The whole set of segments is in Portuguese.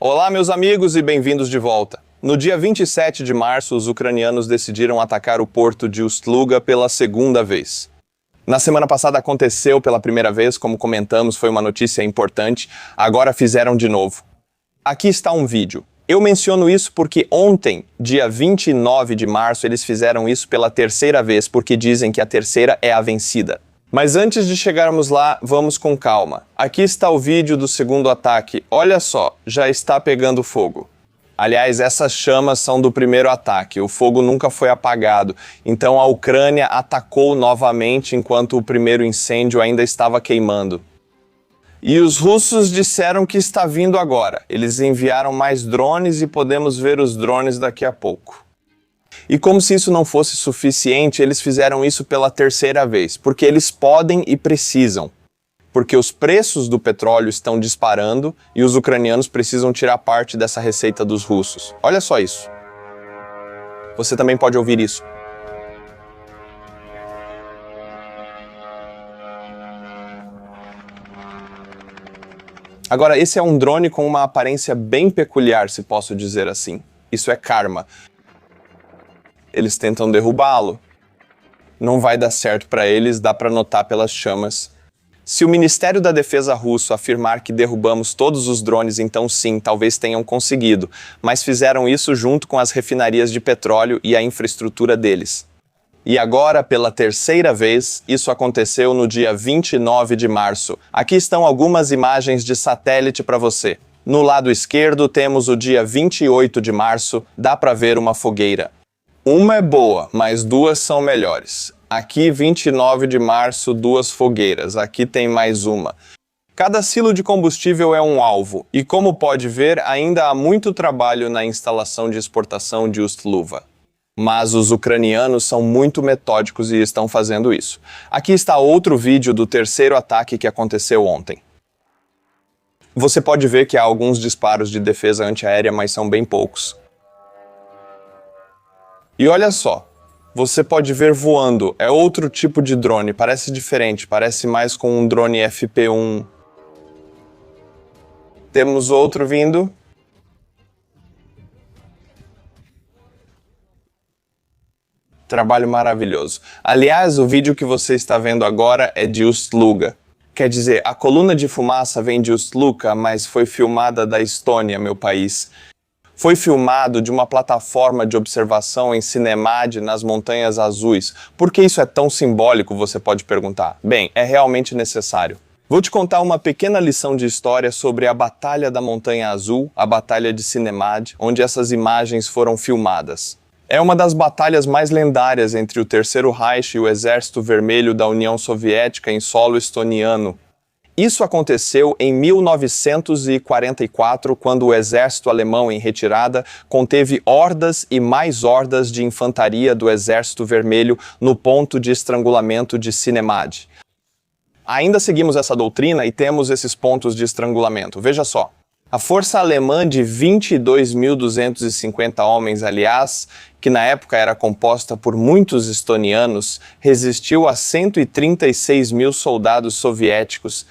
Olá, meus amigos, e bem-vindos de volta. No dia 27 de março, os ucranianos decidiram atacar o porto de Ust-Luga pela segunda vez. Na semana passada aconteceu pela primeira vez, como comentamos, foi uma notícia importante. Agora fizeram de novo. Aqui está um vídeo. Eu menciono isso porque ontem, dia 29 de março, eles fizeram isso pela terceira vez, porque dizem que a terceira é a vencida. Mas antes de chegarmos lá, vamos com calma. Aqui está o vídeo do segundo ataque. Olha só, já está pegando fogo. Aliás, essas chamas são do primeiro ataque. O fogo nunca foi apagado. Então a Ucrânia atacou novamente enquanto o primeiro incêndio ainda estava queimando. E os russos disseram que está vindo agora. Eles enviaram mais drones e podemos ver os drones daqui a pouco. E como se isso não fosse suficiente, eles fizeram isso pela terceira vez, porque eles podem e precisam. Porque os preços do petróleo estão disparando e os ucranianos precisam tirar parte dessa receita dos russos. Olha só isso. Você também pode ouvir isso. Agora, esse é um drone com uma aparência bem peculiar, se posso dizer assim. Isso é karma. Eles tentam derrubá-lo. Não vai dar certo para eles, dá para notar pelas chamas. Se o Ministério da Defesa russo afirmar que derrubamos todos os drones, então sim, talvez tenham conseguido, mas fizeram isso junto com as refinarias de petróleo e a infraestrutura deles. E agora, pela terceira vez, isso aconteceu no dia 29 de março. Aqui estão algumas imagens de satélite para você. No lado esquerdo temos o dia 28 de março, dá para ver uma fogueira. Uma é boa, mas duas são melhores. Aqui, 29 de março, duas fogueiras. Aqui tem mais uma. Cada silo de combustível é um alvo, e como pode ver, ainda há muito trabalho na instalação de exportação de Ust-Luga. Mas os ucranianos são muito metódicos e estão fazendo isso. Aqui está outro vídeo do terceiro ataque que aconteceu ontem. Você pode ver que há alguns disparos de defesa antiaérea, mas são bem poucos. E olha só, você pode ver voando, é outro tipo de drone, parece diferente, parece mais com um drone FP1. Temos outro vindo. Trabalho maravilhoso. Aliás, o vídeo que você está vendo agora é de Ust-Luga. Quer dizer, a coluna de fumaça vem de Ust-Luga, mas foi filmada da Estônia, meu país. Foi filmado de uma plataforma de observação em Cinemad, nas Montanhas Azuis. Por que isso é tão simbólico, você pode perguntar? Bem, é realmente necessário. Vou te contar uma pequena lição de história sobre a Batalha da Montanha Azul, a Batalha de Cinemad, onde essas imagens foram filmadas. É uma das batalhas mais lendárias entre o Terceiro Reich e o Exército Vermelho da União Soviética em solo estoniano. Isso aconteceu em 1944, quando o exército alemão em retirada conteve hordas e mais hordas de infantaria do Exército Vermelho no ponto de estrangulamento de Cinemad. Ainda seguimos essa doutrina e temos esses pontos de estrangulamento. Veja só. A força alemã de 22.250 homens, aliás, que na época era composta por muitos estonianos, resistiu a 136 mil soldados soviéticos.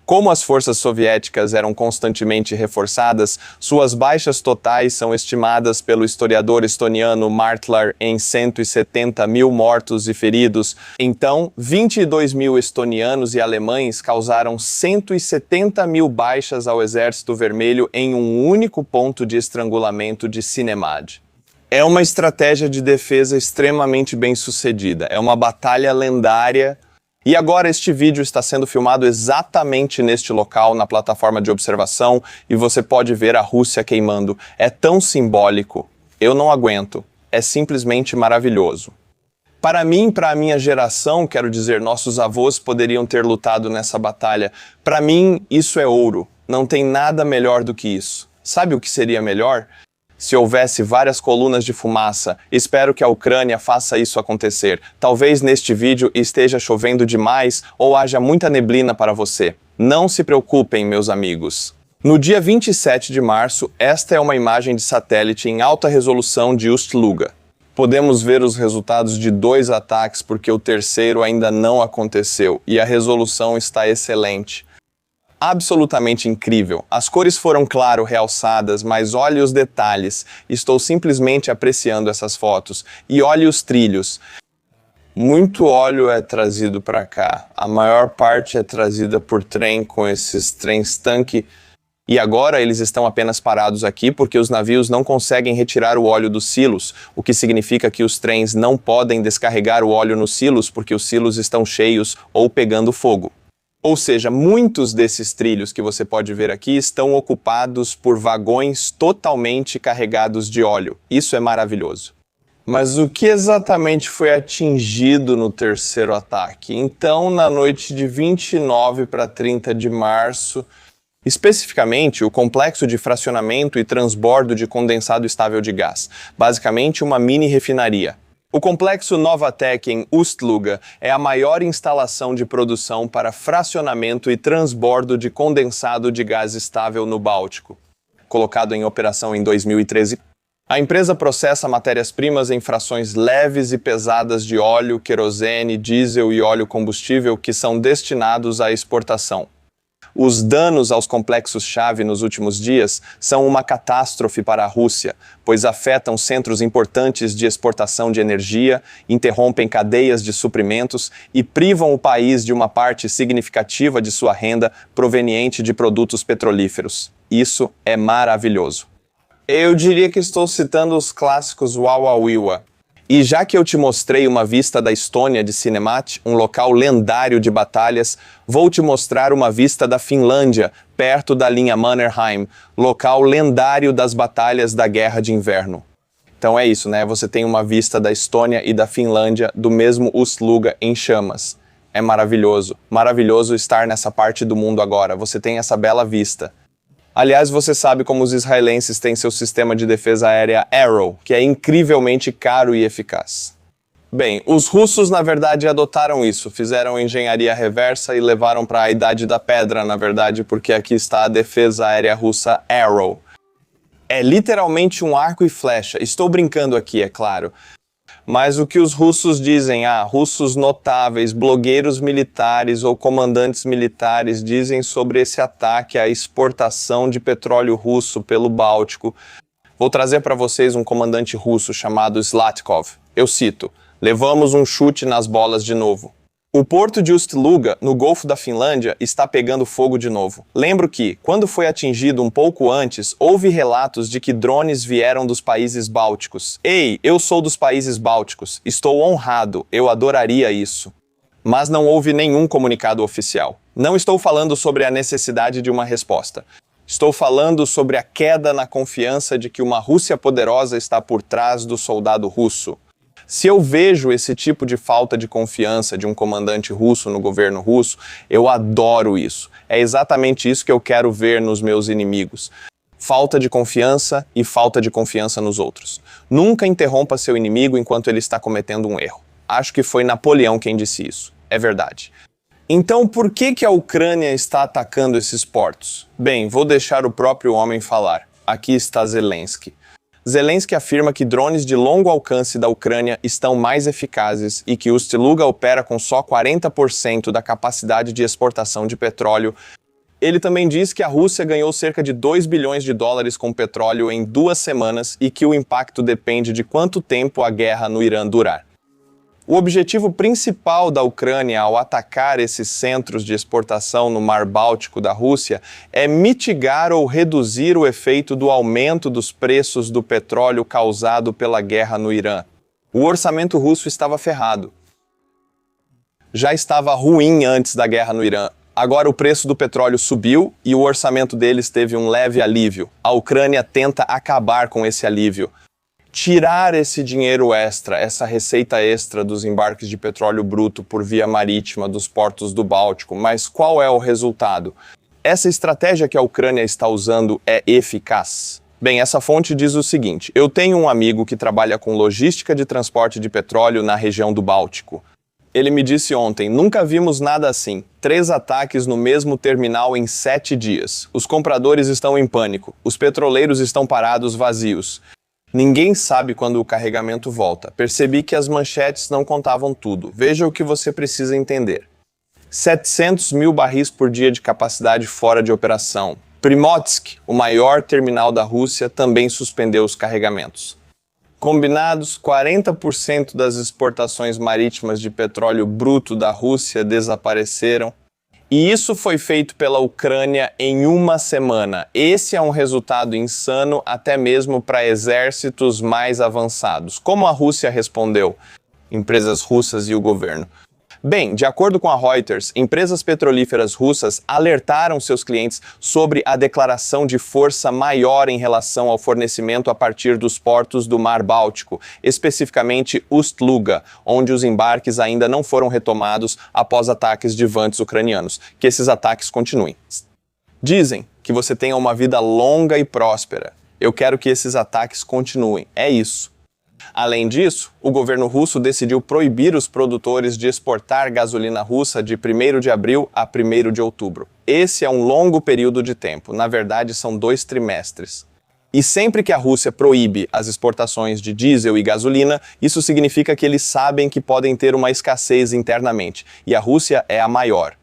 Como as forças soviéticas eram constantemente reforçadas, suas baixas totais são estimadas pelo historiador estoniano Martlar em 170 mil mortos e feridos. Então, 22 mil estonianos e alemães causaram 170 mil baixas ao Exército Vermelho em um único ponto de estrangulamento de Cinemad. É uma estratégia de defesa extremamente bem sucedida. É uma batalha lendária. E agora este vídeo está sendo filmado exatamente neste local, na plataforma de observação, e você pode ver a Rússia queimando. É tão simbólico. Eu não aguento. É simplesmente maravilhoso. Para mim, para a minha geração, quero dizer, nossos avós poderiam ter lutado nessa batalha. Para mim, isso é ouro. Não tem nada melhor do que isso. Sabe o que seria melhor? Se houvesse várias colunas de fumaça. Espero que a Ucrânia faça isso acontecer. Talvez neste vídeo esteja chovendo demais ou haja muita neblina para você. Não se preocupem, meus amigos. No dia 27 de março, esta é uma imagem de satélite em alta resolução de Ust-Luga. Podemos ver os resultados de 2 ataques porque o terceiro ainda não aconteceu e a resolução está excelente. absolutamente incrível. As cores foram, claro, realçadas, mas olhe os detalhes. Estou simplesmente apreciando essas fotos. E olhe os trilhos. Muito óleo é trazido para cá. A maior parte é trazida por trem, com esses trens-tanque. E agora eles estão apenas parados aqui porque os navios não conseguem retirar o óleo dos silos, o que significa que os trens não podem descarregar o óleo nos silos porque os silos estão cheios ou pegando fogo. Ou seja, muitos desses trilhos que você pode ver aqui estão ocupados por vagões totalmente carregados de óleo. Isso é maravilhoso. Mas o que exatamente foi atingido no terceiro ataque? Então, na noite de 29 para 30 de março, especificamente o complexo de fracionamento e transbordo de condensado estável de gás, basicamente uma mini refinaria. O complexo Novatek em Ust-Luga é a maior instalação de produção para fracionamento e transbordo de condensado de gás estável no Báltico. Colocado em operação em 2013, a empresa processa matérias-primas em frações leves e pesadas de óleo, querosene, diesel e óleo combustível que são destinados à exportação. Os danos aos complexos-chave nos últimos dias são uma catástrofe para a Rússia, pois afetam centros importantes de exportação de energia, interrompem cadeias de suprimentos e privam o país de uma parte significativa de sua renda proveniente de produtos petrolíferos. Isso é maravilhoso. Eu diria que estou citando os clássicos Wawawiwa. E já que eu te mostrei uma vista da Estônia de Sinemat, um local lendário de batalhas, vou te mostrar uma vista da Finlândia, perto da linha Mannerheim, local lendário das batalhas da Guerra de Inverno. Então é isso, né? Você tem uma vista da Estônia e da Finlândia do mesmo Ust-Luga em chamas. É maravilhoso. Maravilhoso estar nessa parte do mundo agora. Você tem essa bela vista. Aliás, você sabe como os israelenses têm seu sistema de defesa aérea Arrow, que é incrivelmente caro e eficaz. Bem, os russos na verdade adotaram isso, fizeram engenharia reversa e levaram para a Idade da Pedra, na verdade, porque aqui está a defesa aérea russa Arrow. É literalmente um arco e flecha, estou brincando aqui, é claro. Mas o que os russos dizem, russos notáveis, blogueiros militares ou comandantes militares dizem sobre esse ataque à exportação de petróleo russo pelo Báltico. Vou trazer para vocês um comandante russo chamado Slatkov. Eu cito, levamos um chute nas bolas de novo. O porto de Ust-Luga, no Golfo da Finlândia, está pegando fogo de novo. Lembro que, quando foi atingido um pouco antes, houve relatos de que drones vieram dos países bálticos. Ei, eu sou dos países bálticos. Estou honrado. Eu adoraria isso. Mas não houve nenhum comunicado oficial. Não estou falando sobre a necessidade de uma resposta. Estou falando sobre a queda na confiança de que uma Rússia poderosa está por trás do soldado russo. Se eu vejo esse tipo de falta de confiança de um comandante russo no governo russo, eu adoro isso. É exatamente isso que eu quero ver nos meus inimigos. Falta de confiança e falta de confiança nos outros. Nunca interrompa seu inimigo enquanto ele está cometendo um erro. Acho que foi Napoleão quem disse isso. É verdade. Então, por que a Ucrânia está atacando esses portos? Bem, vou deixar o próprio homem falar. Aqui está Zelensky. Zelensky afirma que drones de longo alcance da Ucrânia estão mais eficazes e que Ust-Luga opera com só 40% da capacidade de exportação de petróleo. Ele também diz que a Rússia ganhou cerca de 2 bilhões de dólares com petróleo em 2 semanas e que o impacto depende de quanto tempo a guerra no Irã durar. O objetivo principal da Ucrânia ao atacar esses centros de exportação no Mar Báltico da Rússia é mitigar ou reduzir o efeito do aumento dos preços do petróleo causado pela guerra no Irã. O orçamento russo estava ferrado. Já estava ruim antes da guerra no Irã. Agora o preço do petróleo subiu e o orçamento deles teve um leve alívio. A Ucrânia tenta acabar com esse alívio. Tirar esse dinheiro extra, essa receita extra dos embarques de petróleo bruto por via marítima dos portos do Báltico. Mas qual é o resultado? Essa estratégia que a Ucrânia está usando é eficaz? Bem, essa fonte diz o seguinte: eu tenho um amigo que trabalha com logística de transporte de petróleo na região do Báltico. Ele me disse ontem, nunca vimos nada assim. 3 ataques no mesmo terminal em 7 dias. Os compradores estão em pânico. Os petroleiros estão parados vazios. Ninguém sabe quando o carregamento volta. Percebi que as manchetes não contavam tudo. Veja o que você precisa entender. 700 mil barris por dia de capacidade fora de operação. Primorsk, o maior terminal da Rússia, também suspendeu os carregamentos. Combinados, 40% das exportações marítimas de petróleo bruto da Rússia desapareceram. E isso foi feito pela Ucrânia em uma semana. Esse é um resultado insano até mesmo para exércitos mais avançados. Como a Rússia respondeu? Empresas russas e o governo. Bem, de acordo com a Reuters, empresas petrolíferas russas alertaram seus clientes sobre a declaração de força maior em relação ao fornecimento a partir dos portos do Mar Báltico, especificamente Ust-Luga, onde os embarques ainda não foram retomados após ataques de vantes ucranianos. Que esses ataques continuem. Dizem que você tenha uma vida longa e próspera. Eu quero que esses ataques continuem. É isso. Além disso, o governo russo decidiu proibir os produtores de exportar gasolina russa de 1º de abril a 1º de outubro. Esse é um longo período de tempo, na verdade são 2 trimestres. E sempre que a Rússia proíbe as exportações de diesel e gasolina, isso significa que eles sabem que podem ter uma escassez internamente, e a Rússia é a maior.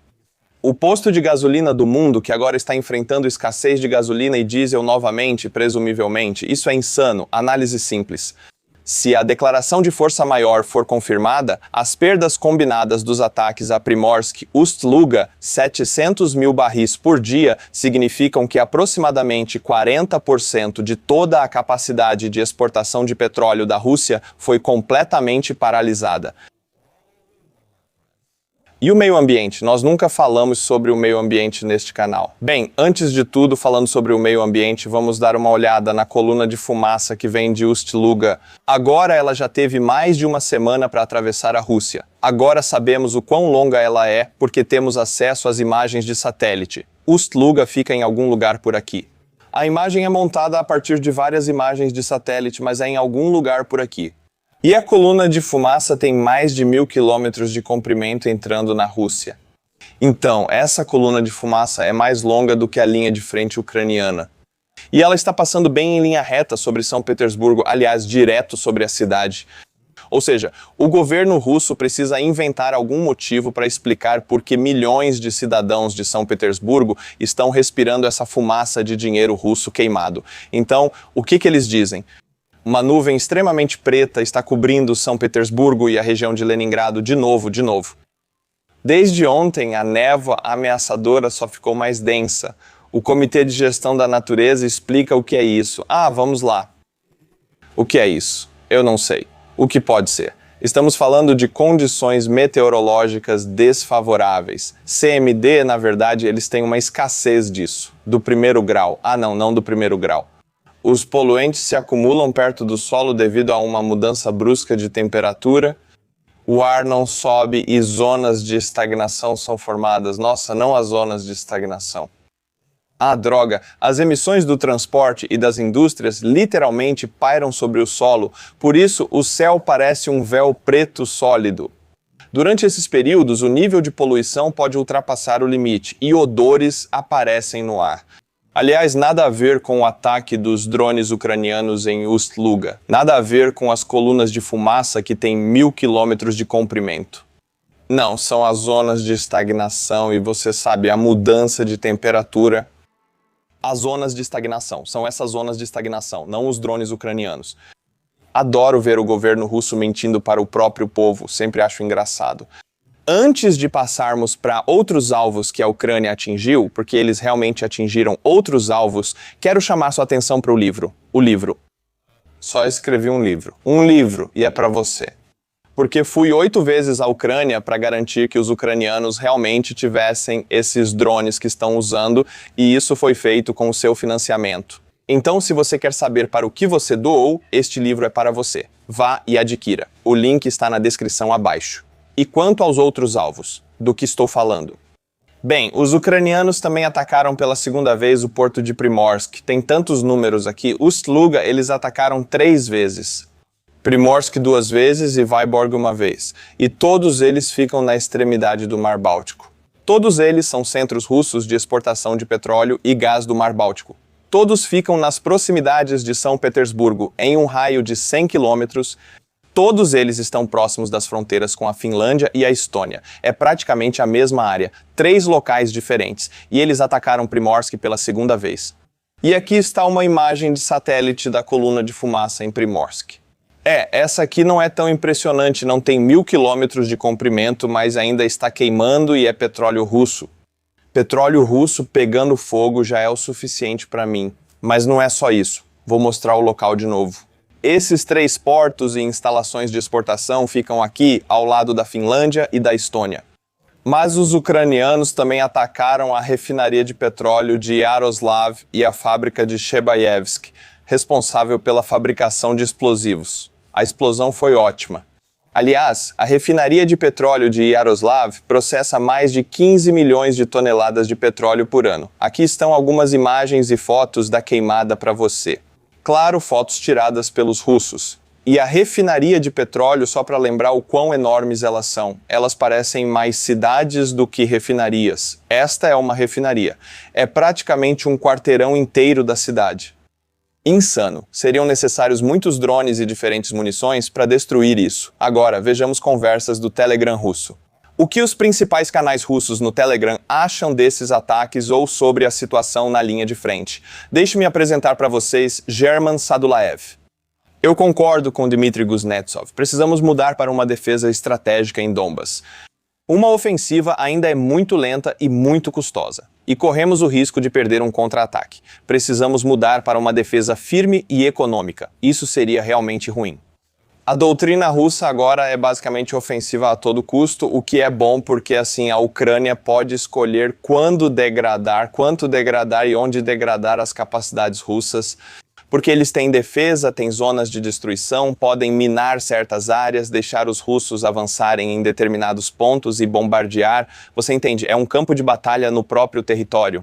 O posto de gasolina do mundo, que agora está enfrentando escassez de gasolina e diesel novamente, presumivelmente, isso é insano, análise simples. Se a declaração de força maior for confirmada, as perdas combinadas dos ataques a Primorsk, Ust-Luga, 700 mil barris por dia, significam que aproximadamente 40% de toda a capacidade de exportação de petróleo da Rússia foi completamente paralisada. E o meio ambiente? Nós nunca falamos sobre o meio ambiente neste canal. Bem, antes de tudo, falando sobre o meio ambiente, vamos dar uma olhada na coluna de fumaça que vem de Ust-Luga. Agora ela já teve mais de uma semana para atravessar a Rússia. Agora sabemos o quão longa ela é porque temos acesso às imagens de satélite. Ust-Luga fica em algum lugar por aqui. A imagem é montada a partir de várias imagens de satélite, mas é em algum lugar por aqui. E a coluna de fumaça tem mais de 1.000 quilômetros de comprimento entrando na Rússia. Então, essa coluna de fumaça é mais longa do que a linha de frente ucraniana. E ela está passando bem em linha reta sobre São Petersburgo, aliás, direto sobre a cidade. Ou seja, o governo russo precisa inventar algum motivo para explicar por que milhões de cidadãos de São Petersburgo estão respirando essa fumaça de dinheiro russo queimado. Então, o que eles dizem? Uma nuvem extremamente preta está cobrindo São Petersburgo e a região de Leningrado de novo. Desde ontem, a névoa ameaçadora só ficou mais densa. O Comitê de Gestão da Natureza explica o que é isso. Vamos lá. O que é isso? Eu não sei. O que pode ser? Estamos falando de condições meteorológicas desfavoráveis. CMD, na verdade, eles têm uma escassez disso. Do 1º grau. Não do 1º grau. Os poluentes se acumulam perto do solo devido a uma mudança brusca de temperatura. O ar não sobe e zonas de estagnação são formadas. Nossa, não as zonas de estagnação. Droga! As emissões do transporte e das indústrias literalmente pairam sobre o solo, por isso o céu parece um véu preto sólido. Durante esses períodos, o nível de poluição pode ultrapassar o limite e odores aparecem no ar. Aliás, nada a ver com o ataque dos drones ucranianos em Ust-Luga. Nada a ver com as colunas de fumaça que têm 1.000 quilômetros de comprimento. Não, são as zonas de estagnação e você sabe, a mudança de temperatura. As zonas de estagnação, são essas zonas de estagnação, não os drones ucranianos. Adoro ver o governo russo mentindo para o próprio povo, sempre acho engraçado. Antes de passarmos para outros alvos que a Ucrânia atingiu, porque eles realmente atingiram outros alvos, quero chamar sua atenção para o livro. O livro. Só escrevi um livro. Um livro, e é para você. Porque fui 8 vezes à Ucrânia para garantir que os ucranianos realmente tivessem esses drones que estão usando, e isso foi feito com o seu financiamento. Então, se você quer saber para o que você doou, este livro é para você. Vá e adquira. O link está na descrição abaixo. E quanto aos outros alvos, do que estou falando? Bem, os ucranianos também atacaram pela segunda vez o porto de Primorsk. Tem tantos números aqui. Ust-Luga eles atacaram 3 vezes. Primorsk 2 vezes e Vyborg 1 vez. E todos eles ficam na extremidade do Mar Báltico. Todos eles são centros russos de exportação de petróleo e gás do Mar Báltico. Todos ficam nas proximidades de São Petersburgo, em um raio de 100 quilômetros. Todos eles estão próximos das fronteiras com a Finlândia e a Estônia. É praticamente a mesma área, 3 locais diferentes, e eles atacaram Primorsk pela segunda vez. E aqui está uma imagem de satélite da coluna de fumaça em Primorsk. Essa aqui não é tão impressionante, não tem 1000 quilômetros de comprimento, mas ainda está queimando e é petróleo russo. Petróleo russo pegando fogo já é o suficiente para mim. Mas não é só isso. Vou mostrar o local de novo. Esses 3 portos e instalações de exportação ficam aqui ao lado da Finlândia e da Estônia. Mas os ucranianos também atacaram a refinaria de petróleo de Yaroslav e a fábrica de Chebayevsk, responsável pela fabricação de explosivos. A explosão foi ótima. Aliás, a refinaria de petróleo de Yaroslav processa mais de 15 milhões de toneladas de petróleo por ano. Aqui estão algumas imagens e fotos da queimada para você. Claro, fotos tiradas pelos russos. E a refinaria de petróleo, só para lembrar o quão enormes elas são. Elas parecem mais cidades do que refinarias. Esta é uma refinaria. É praticamente um quarteirão inteiro da cidade. Insano. Seriam necessários muitos drones e diferentes munições para destruir isso. Agora, vejamos conversas do Telegram russo. O que os principais canais russos no Telegram acham desses ataques ou sobre a situação na linha de frente? Deixe-me apresentar para vocês German Sadulaev. Eu concordo com Dmitry Kuznetsov. Precisamos mudar para uma defesa estratégica em Donbas. Uma ofensiva ainda é muito lenta e muito custosa. E corremos o risco de perder um contra-ataque. Precisamos mudar para uma defesa firme e econômica. Isso seria realmente ruim. A doutrina russa agora é basicamente ofensiva a todo custo, o que é bom porque assim a Ucrânia pode escolher quanto degradar e onde degradar as capacidades russas, porque eles têm defesa, têm zonas de destruição, podem minar certas áreas, deixar os russos avançarem em determinados pontos e bombardear. Você entende? É um campo de batalha no próprio território.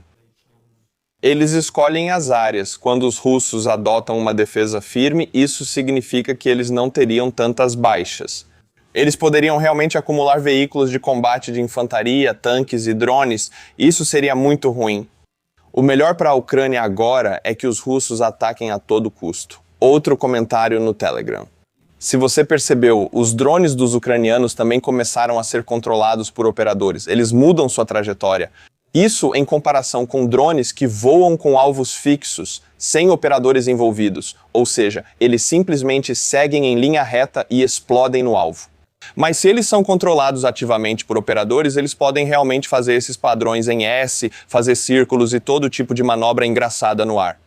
Eles escolhem as áreas. Quando os russos adotam uma defesa firme, isso significa que eles não teriam tantas baixas. Eles poderiam realmente acumular veículos de combate de infantaria, tanques e drones. Isso seria muito ruim. O melhor para a Ucrânia agora é que os russos ataquem a todo custo. Outro comentário no Telegram. Se você percebeu, os drones dos ucranianos também começaram a ser controlados por operadores. Eles mudam sua trajetória. Isso em comparação com drones que voam com alvos fixos, sem operadores envolvidos, ou seja, eles simplesmente seguem em linha reta e explodem no alvo. Mas se eles são controlados ativamente por operadores, eles podem realmente fazer esses padrões em S, fazer círculos e todo tipo de manobra engraçada no ar.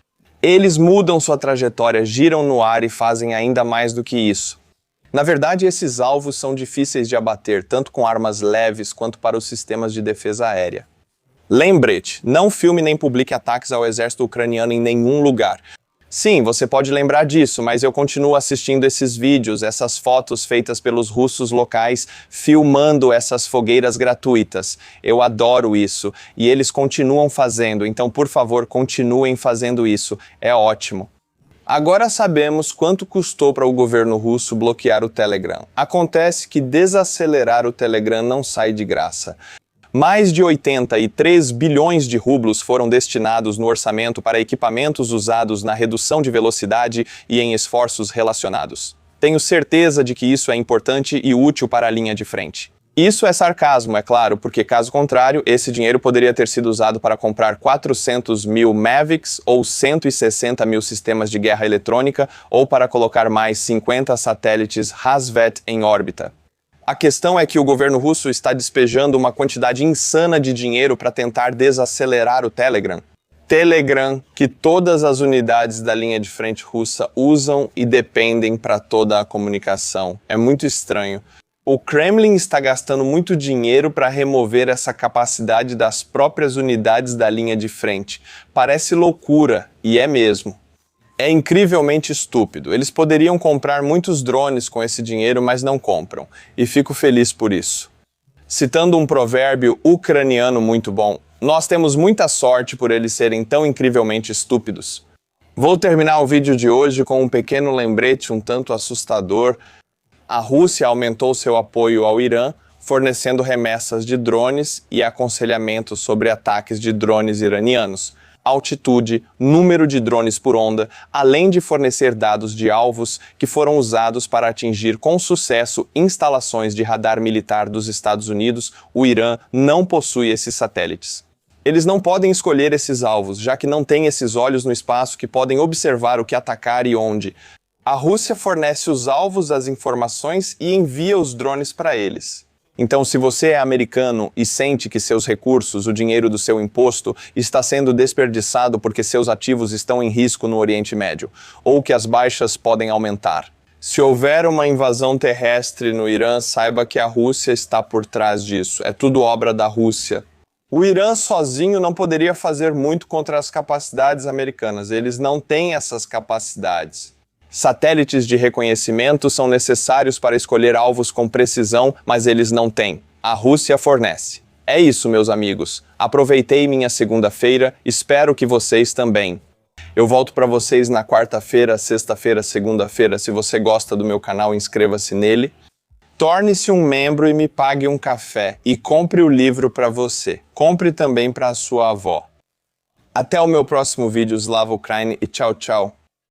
Eles mudam sua trajetória, giram no ar e fazem ainda mais do que isso. Na verdade, esses alvos são difíceis de abater, tanto com armas leves quanto para os sistemas de defesa aérea. Lembrete, não filme nem publique ataques ao exército ucraniano em nenhum lugar. Sim, você pode lembrar disso, mas eu continuo assistindo esses vídeos, essas fotos feitas pelos russos locais, filmando essas fogueiras gratuitas. Eu adoro isso, e eles continuam fazendo, então por favor, continuem fazendo isso, é ótimo. Agora sabemos quanto custou para o governo russo bloquear o Telegram. Acontece que desacelerar o Telegram não sai de graça. Mais de 83 bilhões de rublos foram destinados no orçamento para equipamentos usados na redução de velocidade e em esforços relacionados. Tenho certeza de que isso é importante e útil para a linha de frente. Isso é sarcasmo, é claro, porque caso contrário, esse dinheiro poderia ter sido usado para comprar 400 mil Mavics ou 160 mil sistemas de guerra eletrônica ou para colocar mais 50 satélites Razvet em órbita. A questão é que o governo russo está despejando uma quantidade insana de dinheiro para tentar desacelerar o Telegram. Telegram, que todas as unidades da linha de frente russa usam e dependem para toda a comunicação. É muito estranho. O Kremlin está gastando muito dinheiro para remover essa capacidade das próprias unidades da linha de frente. Parece loucura, e é mesmo. É incrivelmente estúpido. Eles poderiam comprar muitos drones com esse dinheiro, mas não compram. E fico feliz por isso. Citando um provérbio ucraniano muito bom, nós temos muita sorte por eles serem tão incrivelmente estúpidos. Vou terminar o vídeo de hoje com um pequeno lembrete um tanto assustador. A Rússia aumentou seu apoio ao Irã, fornecendo remessas de drones e aconselhamento sobre ataques de drones iranianos. altitude, número de drones por onda, além de fornecer dados de alvos que foram usados para atingir com sucesso instalações de radar militar dos Estados Unidos. O Irã não possui esses satélites. Eles não podem escolher esses alvos, já que não têm esses olhos no espaço que podem observar o que atacar e onde. A Rússia fornece os alvos, as informações e envia os drones para eles. Então, se você é americano e sente que seus recursos, o dinheiro do seu imposto, está sendo desperdiçado porque seus ativos estão em risco no Oriente Médio, ou que as baixas podem aumentar, se houver uma invasão terrestre no Irã, saiba que a Rússia está por trás disso. É tudo obra da Rússia. O Irã sozinho não poderia fazer muito contra as capacidades americanas. Eles não têm essas capacidades. Satélites de reconhecimento são necessários para escolher alvos com precisão, mas eles não têm. A Rússia fornece. É isso, meus amigos. Aproveitei minha segunda-feira, espero que vocês também. Eu volto para vocês na quarta-feira, sexta-feira, segunda-feira. Se você gosta do meu canal, inscreva-se nele. Torne-se um membro e me pague um café. E compre o livro para você. Compre também para a sua avó. Até o meu próximo vídeo. Slava Ukraini e tchau, tchau.